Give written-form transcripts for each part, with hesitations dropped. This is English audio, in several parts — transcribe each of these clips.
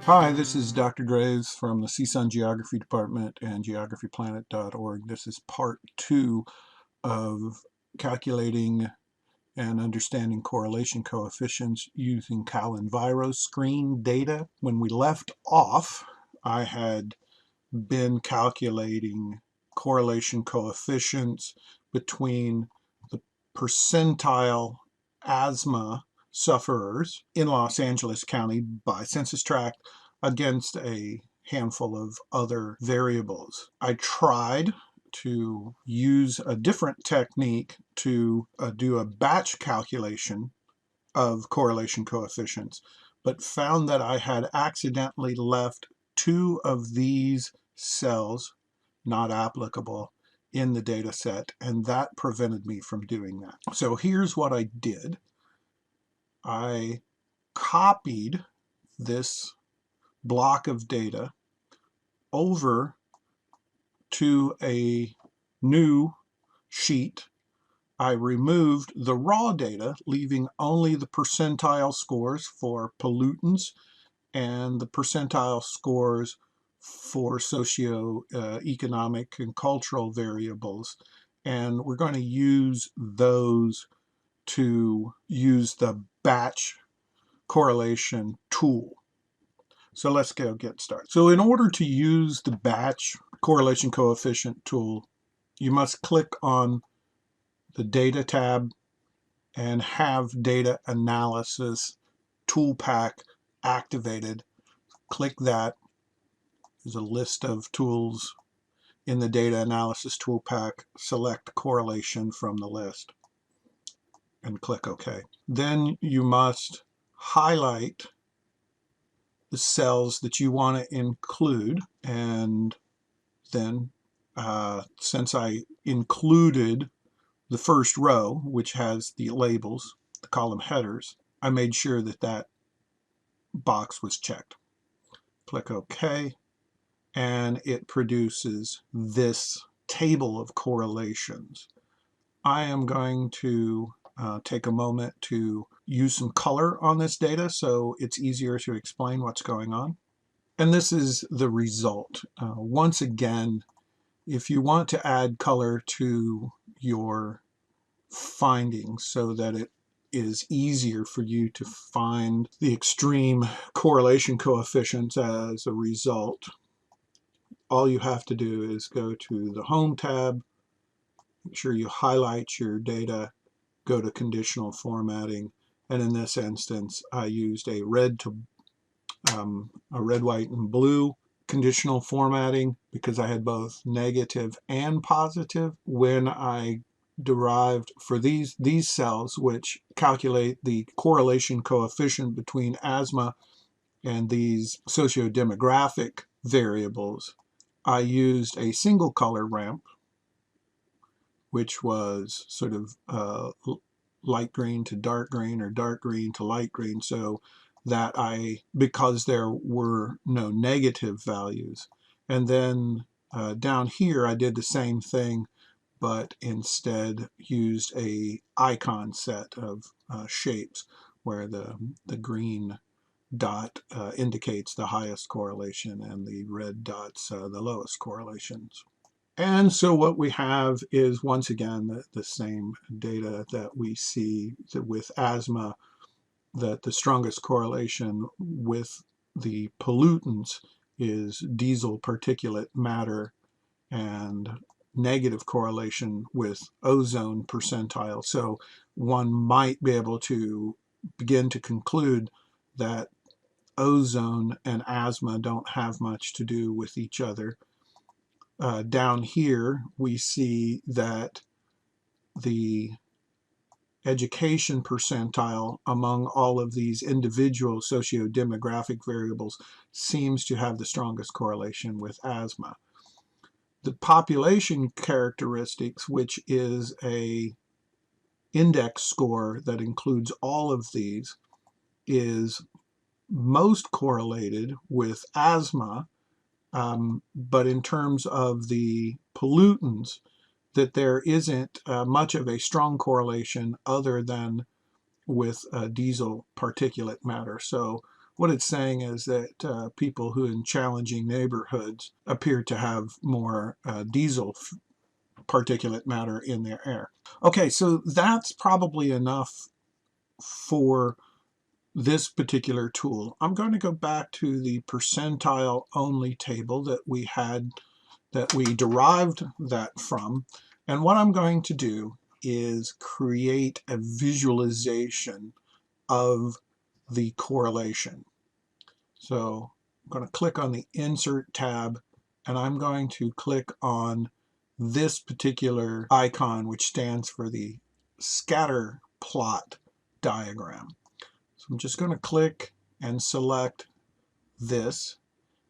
Hi, this is Dr. Graves from the CSUN Geography Department and geographyplanet.org. This is part 2 of calculating and understanding correlation coefficients using CalEnviroScreen data. When we left off, I had been calculating correlation coefficients between the percentile asthma sufferers in Los Angeles County by census tract against a handful of other variables. I tried to use a different technique to do a batch calculation of correlation coefficients, but found that I had accidentally left two of these cells not applicable in the data set, and that prevented me from doing that. So here's what I did. I copied this block of data over to a new sheet. I removed the raw data, leaving only the percentile scores for pollutants and the percentile scores for socio-economic and cultural variables. And we're going to use those to use the batch correlation tool. So let's get started. So in order to use the batch correlation coefficient tool, you must click on the Data tab and have Data Analysis Tool Pack activated. Click that. There's a list of tools in the Data Analysis Tool Pack. Select Correlation from the list and click OK. Then you must highlight the cells that you want to include, and then since I included the first row, which has the labels, the column headers, I made sure that that box was checked. Click OK, and it produces this table of correlations. I am going to take a moment to use some color on this data so it's easier to explain what's going on. And this is the result. Once again, if you want to add color to your findings so that it is easier for you to find the extreme correlation coefficients as a result, all you have to do is go to the Home tab, make sure you highlight your data, go to Conditional Formatting, and in this instance I used a red, white, and blue conditional formatting because I had both negative and positive. When I derived for these cells, which calculate the correlation coefficient between asthma and these socio-demographic variables, I used a single color ramp, which was sort of light green to dark green or dark green to light green, so that because there were no negative values. And then down here I did the same thing, but instead used a icon set of shapes where the green dot indicates the highest correlation and the red dots the lowest correlations. And so what we have is, once again, the same data that we see with asthma, that the strongest correlation with the pollutants is diesel particulate matter, and negative correlation with ozone percentile. So one might be able to begin to conclude that ozone and asthma don't have much to do with each other. Down here we see that the education percentile among all of these individual socio-demographic variables seems to have the strongest correlation with asthma. The population characteristics, which is a index score that includes all of these, is most correlated with asthma, but in terms of the pollutants, that there isn't much of a strong correlation other than with diesel particulate matter. So what it's saying is that people who in challenging neighborhoods appear to have more diesel particulate matter in their air. Okay, so that's probably enough for this particular tool. I'm going to go back to the percentile only table that we had, that we derived that from. And what I'm going to do is create a visualization of the correlation. So I'm going to click on the Insert tab, and I'm going to click on this particular icon, which stands for the scatter plot diagram. So I'm just going to click and select this,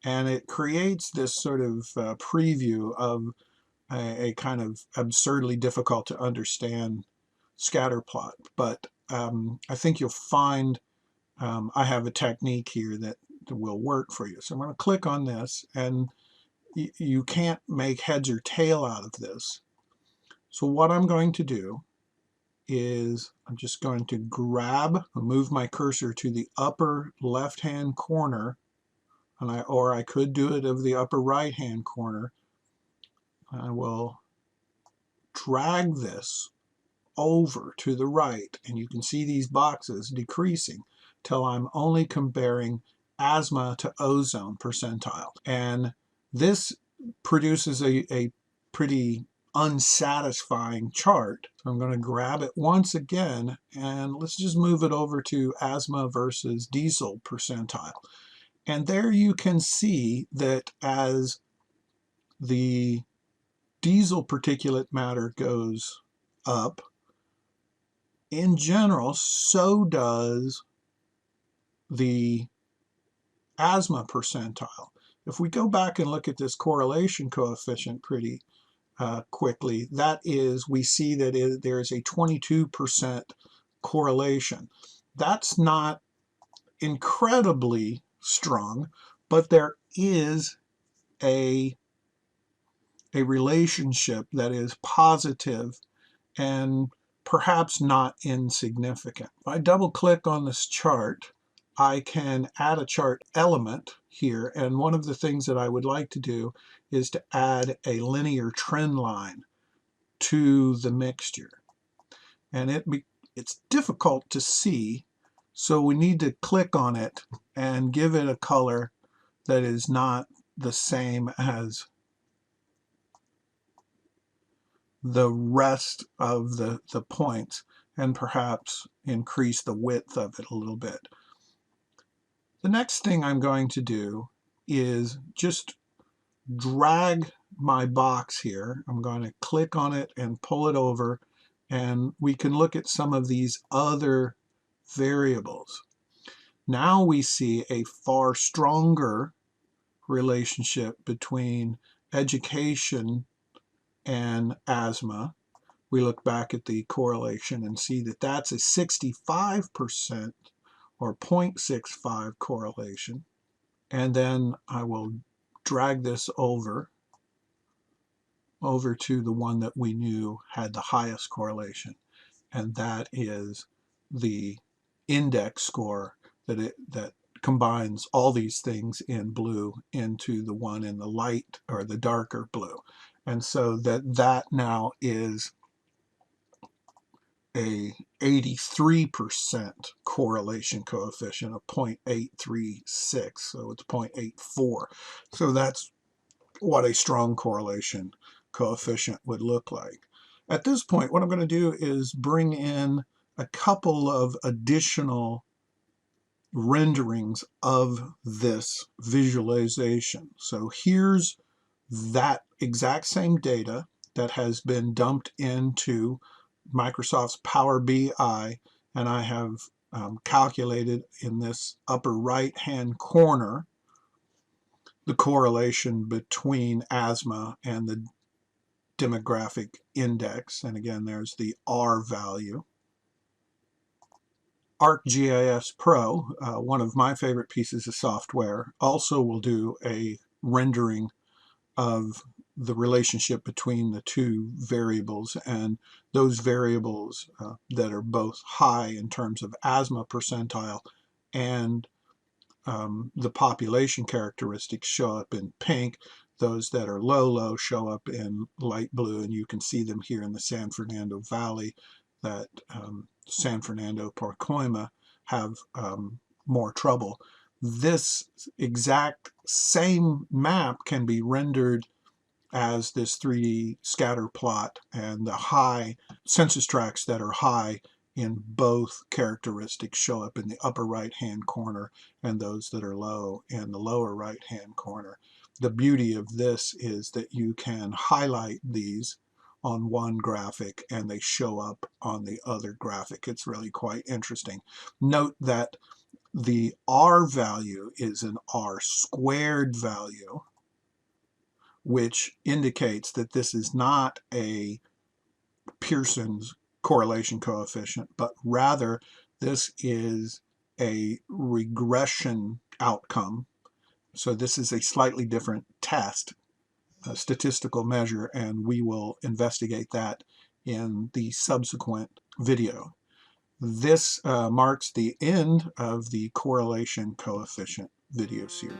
and it creates this sort of preview of a kind of absurdly difficult to understand scatter plot. But I think you'll find I have a technique here that will work for you. So I'm going to click on this, and you can't make heads or tail out of this. So what I'm going to do is I'm just going to move my cursor to the upper left-hand corner, and I could do it of the upper right-hand corner. I will drag this over to the right, and you can see these boxes decreasing till I'm only comparing asthma to ozone percentile. And this produces a pretty unsatisfying chart. So I'm going to grab it once again, and let's just move it over to asthma versus diesel percentile. And there you can see that as the diesel particulate matter goes up, in general, so does the asthma percentile. If we go back and look at this correlation coefficient pretty quickly, that is, we see that there is a 22% correlation. That's not incredibly strong, but there is a relationship that is positive and perhaps not insignificant. If I double click on this chart, I can add a chart element here, and one of the things that I would like to do is to add a linear trend line to the mixture. And it's difficult to see, so we need to click on it and give it a color that is not the same as the rest of the points, and perhaps increase the width of it a little bit. The next thing I'm going to do is just drag my box here. I'm going to click on it and pull it over, and we can look at some of these other variables. Now we see a far stronger relationship between education and asthma. We look back at the correlation and see that that's a 65% or 0.65 correlation. And then I will drag this over to the one that we knew had the highest correlation, and that is the index score that combines all these things in blue into the one in the light or the darker blue. And so that now is a 83% correlation coefficient of 0.836, so it's 0.84. So that's what a strong correlation coefficient would look like. At this point, what I'm going to do is bring in a couple of additional renderings of this visualization. So here's that exact same data that has been dumped into Microsoft's Power BI, and I have calculated in this upper right hand corner the correlation between asthma and the demographic index, and again there's the R value. ArcGIS Pro, one of my favorite pieces of software, also will do a rendering of the relationship between the two variables, and those variables that are both high in terms of asthma percentile and the population characteristics show up in pink. Those that are low show up in light blue, and you can see them here in the San Fernando Valley, that San Fernando, Parcoima have more trouble. This exact same map can be rendered as this 3D scatter plot, and the high census tracts that are high in both characteristics show up in the upper right hand corner, and those that are low in the lower right hand corner. The beauty of this is that you can highlight these on one graphic and they show up on the other graphic. It's really quite interesting. Note that the R value is an R squared value, which indicates that this is not a Pearson's correlation coefficient, but rather this is a regression outcome. So this is a slightly different test, a statistical measure, and we will investigate that in the subsequent video. This marks the end of the correlation coefficient video series.